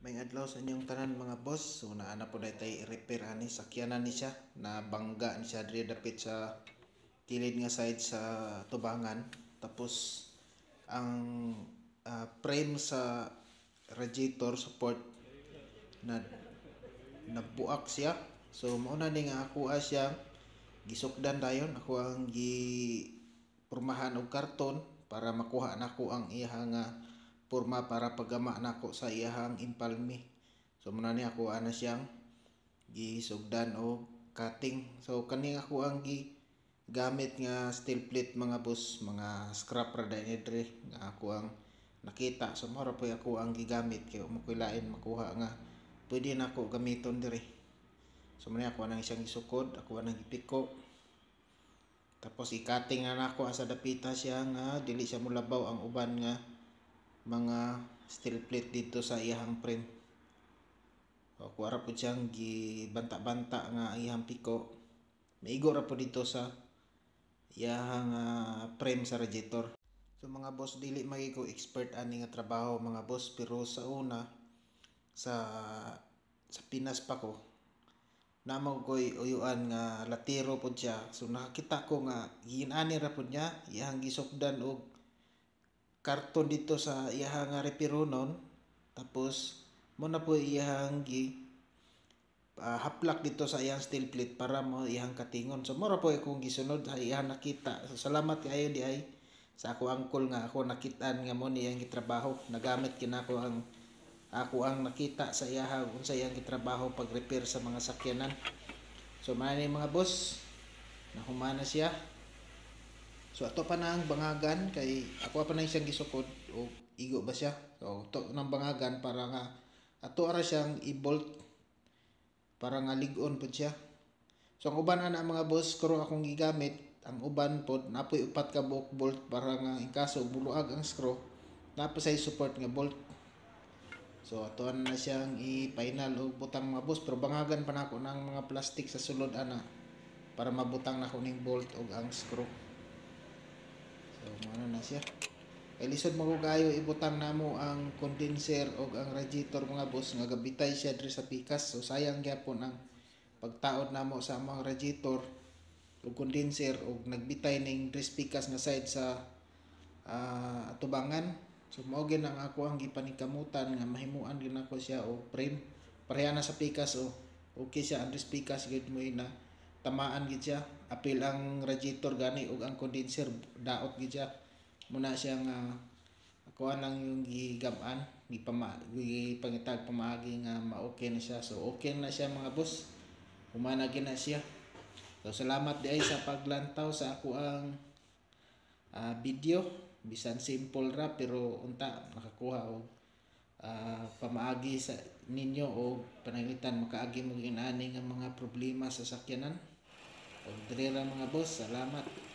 May adlaw sa inyong tanan mga boss. So naana po daytay i-repair ani sakyanan ni siya na bangga ni siya diri dapit sa kilid nga side sa tubangan. Tapos ang frame sa radiator support na nabuak siya. So mao na ni nga ako siya gisukdan dayon. Ako ang gi pormahan og karton para makuha nako ang iyang porma para paggama nako sa iyang impalme. So muna ni ako ana siyang gisugdan og cutting. So kani ako ang gamit nga steel plate mga boss, mga scrap ra diri nga ako ang nakita. So mao ra po ako ang gigamit kay mo koy lain makuha nga pwede nako gamiton diri. So muna ako nang siyang gisukod, ako nang gipiko. Tapos i-cutting na nako asa dapita siya nga dili siya molabaw ang uban nga mga steel plate dito sa iyang frame. O kuara po siyang gibanta-banta nga iyang piko. Maigo ra po dito sa iyang frame sa radiator. So mga boss, dili magiko expert ani nga trabaho mga boss, pero sa una sa Pinas pa ko namo ko'y uyuan nga latiro po siya. So nakakita ko nga ginani ra po niya iyang gisukdan og karton dito sa iyang repironon. Tapos mo na po iyang haplak dito sa iyang steel plate para mo iyang katingon. So mora po akong gisunod sa iyang nakita. So salamat kayo di ay sa ako angkol nga ako nakitaan nga mo niyang gitrabaho. Nagamit kinako ang ako ang nakita sa iyang unsa iyang gitrabaho pag repair sa mga sakyanan. So man mga boss, nahumana siya. So ato pa nang bangagan kay ako pa nang siyang gisukod o igo ba siya. So to nang bangagan para nga ato ara siyang i-bolt para nga lig-on pud siya. So ang uban ana mga boss kuro akong gigamit, ang uban pod napoy upat ka buok bolt para nga in kaso buluag ang screw, napo say support nga bolt. So ato na siyang i-final og butang mga boss, pero bangagan pa nako ng mga plastic sa sulod ana para mabutang nako ning bolt og ang screw. So mano na siya. Kay lisod magugayo ibutang namo ang condenser og ang radiator mga boss nga gabitay siya diri sa pikas. So sayang gyapon ang pagtaod namo sa mga radiator ug condenser og nagbitay ning diri sa pikas nga side sa tubangan. So mao gyud ang ako ang gipaningkamutan nga mahimuan gyud nako siya og frame. Pareha na sa pikas o okay siya ang diri sa pikas gyud mo na tamaan gid siya. Apil ang radiator gani ug ang condenser daot gid siya. Muna siya nga ako lang yung gigam-an, gipangitag pamaagi nga ma-okay na siya. So okay na siya mga boss. Humana gid na siya. So salamat di ay sa paglantaw sa ako ang video. Bisan simple ra pero unta nakakuha og pamaagi sa ninyo o pananglitan makaagi mo inani nga mga problema sa sakyanan. O dire ra mga boss, salamat.